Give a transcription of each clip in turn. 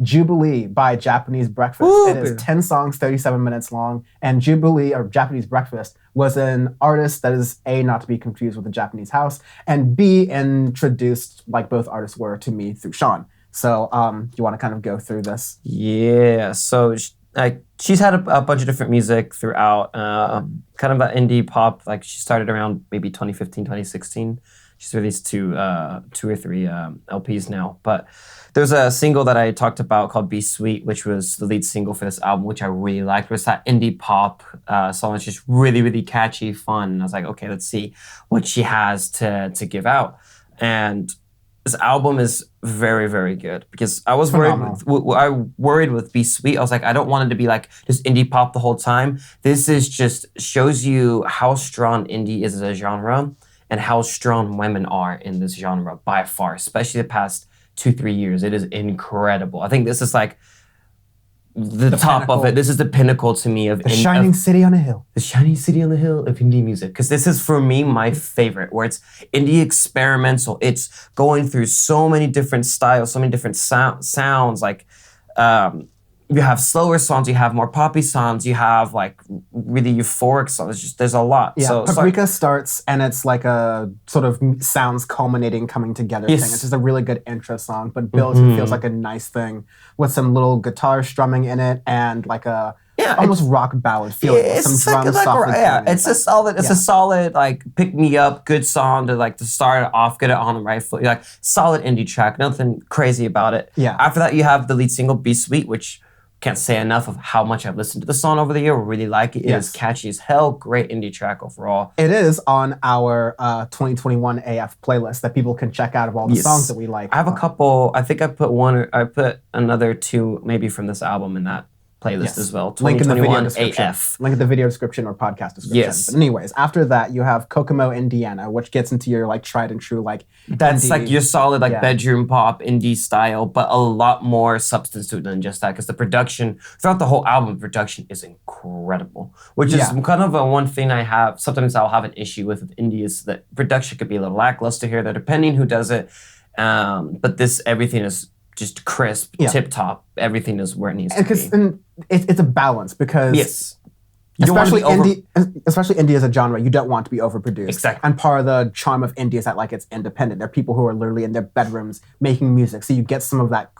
Jubilee by Japanese Breakfast. Ooh, it is 10 songs, 37 minutes long. And Jubilee, or Japanese Breakfast, was an artist that is A, not to be confused with the Japanese house, and B, introduced, like both artists were, to me through Sean. So do you want to kind of go through this? Yeah, so she's had a bunch of different music throughout, kind of an indie pop. Like she started around maybe 2015, 2016. She's released two or three LPs now. But there's a single that I talked about called Be Sweet, which was the lead single for this album, which I really liked. It was that indie pop song. It's just really, really catchy, fun. And I was like, okay, let's see what she has to give out. And this album is very, very good because I was worried with Be Sweet. I was like, I don't want it to be like just indie pop the whole time. This is just shows you how strong indie is as a genre and how strong women are in this genre by far, especially the past 2-3 years. It is incredible. I think this is like the top pinnacle of it. This is the pinnacle to me of the shining city on a hill. The shining city on the hill of indie music. Because this is, for me, my favorite, where it's indie experimental. It's going through so many different styles, so many different sounds. Like, you have slower songs, you have more poppy songs, you have like really euphoric songs. There's a lot. Yeah, so, Paprika starts and it's like a sort of sounds culminating, coming together thing. It's just a really good intro song, but builds and feels like a nice thing with some little guitar strumming in it and like a almost rock ballad feeling. It's some drums softly. It's a solid like pick me up, good song to start it off, get it on the right foot. Like solid indie track, nothing crazy about it. Yeah. After that, you have the lead single Be Sweet, which can't say enough of how much I've listened to the song over the year. Really like it. It is catchy as hell. Great indie track overall. It is on our 2021 AF playlist that people can check out of all the songs that we like. I have a couple. I think I put another two maybe from this album in that playlist as well. Link in the video description. AF. Link in the video description or podcast description. Yes. But anyways, after that you have Kokomo, Indiana, which gets into your like tried and true like that's indie, like your solid like bedroom pop indie style, but a lot more substance to it than just that. Because the production throughout the whole album, production is incredible. Which is kind of a one thing I have. Sometimes I'll have an issue with indie is that production could be a little lackluster here. That depending who does it, but everything is just crisp, tip top. Everything is where it needs to be. And it's a balance because especially indie as a genre, you don't want to be overproduced. Exactly. And part of the charm of indie is that like it's independent. There are people who are literally in their bedrooms making music, so you get some of that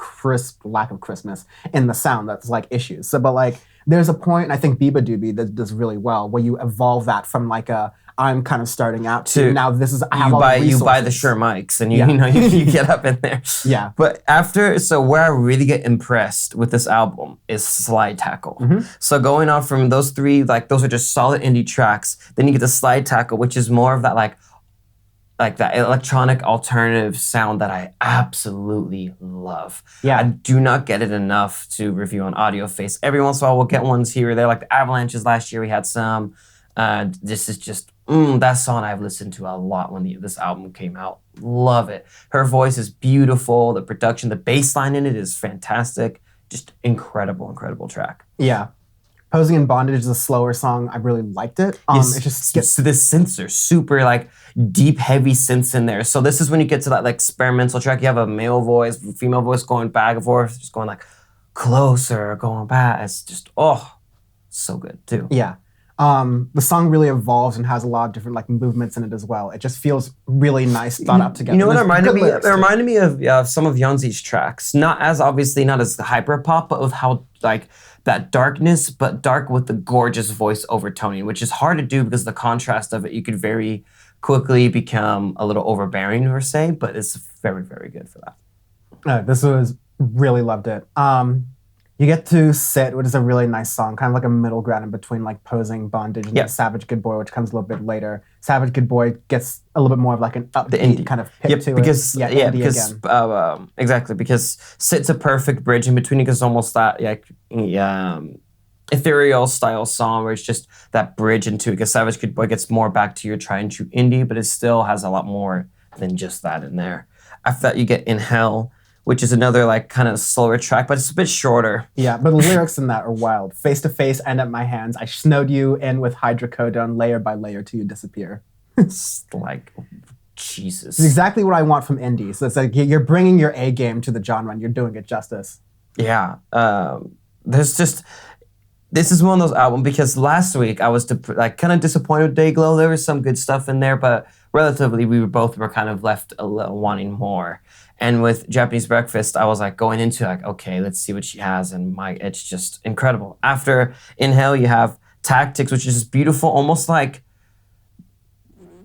lack of crispness in the sound that's like issues. So, but like there's a point, and I think Biba Doobie that does really well, where you evolve that from like I'm kind of starting out to now this is you buy the Shure mics and you get up in there. Yeah. But where I really get impressed with this album is Slide Tackle. So going on from those three, like those are just solid indie tracks. Then you get the Slide Tackle, which is more of that like that electronic alternative sound that I absolutely love. Yeah. I do not get it enough to review on Audioface. Every once in a while we'll get ones here or there, like the Avalanches last year we had some. This is just that song I've listened to a lot when this album came out. Love it. Her voice is beautiful. The production, the bass line in it is fantastic. Just incredible track. Yeah. Posing in Bondage is a slower song. I really liked it. It just gets the synths are super like deep, heavy synths in there. So this is when you get to that like experimental track. You have a male voice, female voice going back and forth, just going like closer, going back. It's just so good too. Yeah. The song really evolves and has a lot of different like movements in it as well. It just feels really nice, thought out together. You know what it reminded me? It reminded me of some of Yeonzi's tracks. Not as hyper pop, but with how like that darkness, but dark with the gorgeous voice overtoning, which is hard to do because the contrast of it. You could very quickly become a little overbearing per se, but it's very, very good for that. This was really loved it. You get to Sit, which is a really nice song, kind of like a middle ground in between like Posing, Bondage, and Savage Good Boy, which comes a little bit later. Savage Good Boy gets a little bit more of like an upbeat kind of hit to it. Exactly, because Sit's a perfect bridge in between because it's almost that ethereal style song where it's just that bridge into it. Because Savage Good Boy gets more back to your try and true indie, but it still has a lot more than just that in there. After that, you get In Hell, which is another like kind of slower track, but it's a bit shorter. Yeah, but the lyrics in that are wild. Face to face and at my hands, I snowed you in with hydrocodone layer by layer till you disappear. It's like, Jesus. It's exactly what I want from indie. So it's like you're bringing your A game to the genre and you're doing it justice. Yeah. There's just this is one of those albums because last week I was like kind of disappointed with Dayglow. There was some good stuff in there, but relatively we were kind of left a little wanting more. And with Japanese Breakfast, I was like going into like, okay, let's see what she has, and it's just incredible. After Inhale, you have Tactics, which is just beautiful, almost like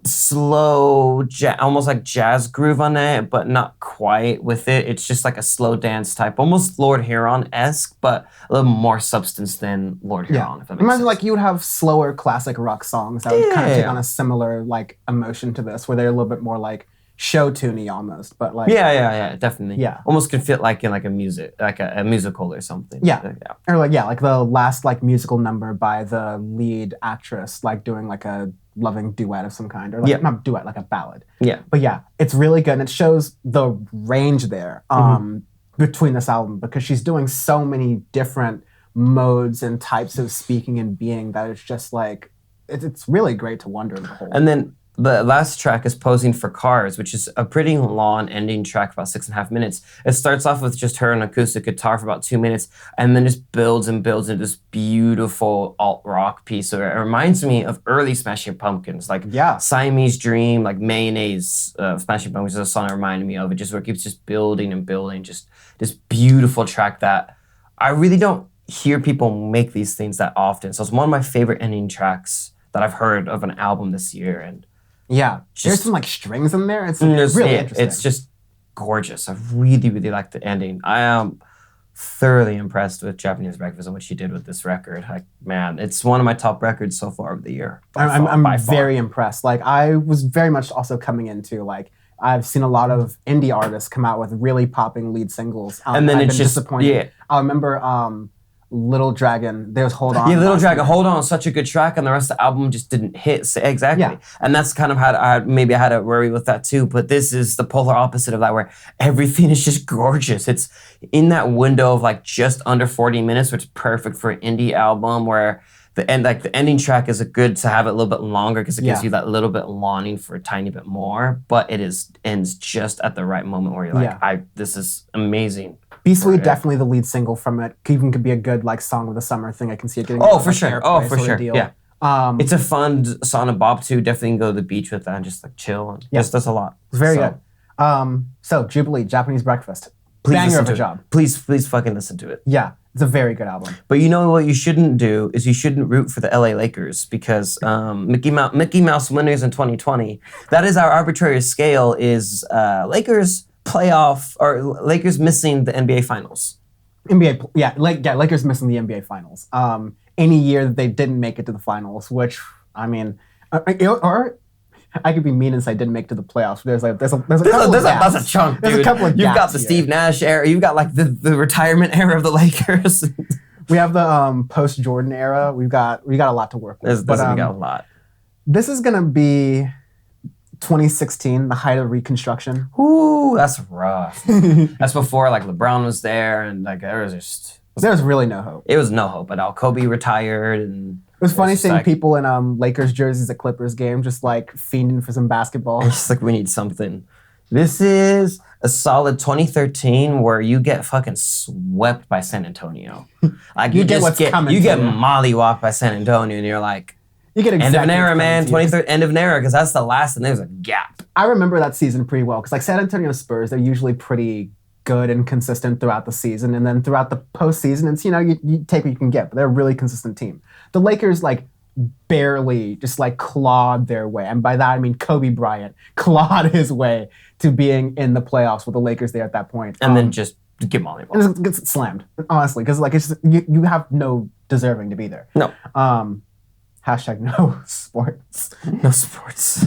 slow, almost like jazz groove on it, but not quite with it. It's just like a slow dance type, almost Lord Huron-esque, but a little more substance than Lord Huron. If that makes Imagine sense. like you would have slower classic rock songs that would kind of take on a similar like emotion to this, where they're a little bit more like show tuney almost, but like definitely. Yeah. Almost could fit like in like a musical or something. Yeah. Or like the last like musical number by the lead actress, like doing like a loving duet of some kind, or like not duet, like a ballad. Yeah. But yeah, it's really good, and it shows the range there between this album, because she's doing so many different modes and types of speaking and being that it's just like it's really great to wonder the whole. And then the last track is Posing for Cars, which is a pretty long ending track, about 6.5 minutes. It starts off with just her and acoustic guitar for about 2 minutes, and then just builds and builds into this beautiful alt rock piece. So it reminds me of early Smashing Pumpkins, like Siamese Dream, like Mayonnaise, Smashing Pumpkins is a song that reminded me of it, just where it keeps just building and building, just this beautiful track that I really don't hear people make these things that often. So it's one of my favorite ending tracks that I've heard of an album this year, and there's some like strings in there. It's really interesting. It's just gorgeous. I really, really like the ending. I am thoroughly impressed with Japanese Breakfast and what she did with this record. Like, man, it's one of my top records so far of the year. I'm very impressed. Like, I was very much also coming into like, I've seen a lot of indie artists come out with really popping lead singles, and then it's just disappointed. Yeah. I remember Little Dragon, there's Hold On. Yeah, Little Dragon, Hold On, such a good track, and the rest of the album just didn't hit. Exactly. Yeah. And that's kind of how I had to worry with that too, but this is the polar opposite of that, where everything is just gorgeous. It's in that window of like just under 40 minutes, which is perfect for an indie album, where the ending track is good to have it a little bit longer because it gives you that little bit longing for a tiny bit more, but ends just at the right moment where you're like, this is amazing. Be Sweet, definitely the lead single from it. Even could be a good like song of the summer thing. I can see it getting for sure. Yeah. It's a fun song to bop to. Definitely can go to the beach with that and just like chill. And just does a lot. It's very good. So Jubilee, Japanese Breakfast. Banger of a job. Please fucking listen to it. Yeah, it's a very good album. But you know what you shouldn't do is you shouldn't root for the LA Lakers, because Mickey Mouse winners in 2020. That is our arbitrary scale. Is Lakers playoff or Lakers missing the NBA Finals? Lakers missing the NBA Finals. Any year that they didn't make it to the finals, which I mean, or I could be mean and say didn't make it to the playoffs. There's a couple that's a chunk, dude. There's a couple of You've got the here. Steve Nash era. You've got like the retirement era of the Lakers. We have the post Jordan era. We got a lot to work with. We got a lot. This is gonna be 2016, the height of Reconstruction. Ooh, that's rough. That's before like LeBron was there, and like there's really no hope. It was no hope at all. Kobe retired, and it was funny seeing people in Lakers jerseys at Clippers game, just like fiending for some basketball. It's just like, we need something. This is a solid 2013 where you get fucking swept by San Antonio. Like you get mollywopped by San Antonio, and you're like, you get end of an era, man. 23rd end of an era, because that's the last, and there's a gap. I remember that season pretty well, because like San Antonio Spurs, they're usually pretty good and consistent throughout the season, and then throughout the postseason, it's you take what you can get, but they're a really consistent team. The Lakers like barely just like clawed their way, and by that I mean Kobe Bryant clawed his way to being in the playoffs with the Lakers there at that point, and then just get mollywopped. And it gets slammed, honestly, because like it's just, you have no deserving to be there. No. Hashtag no sports. No sports.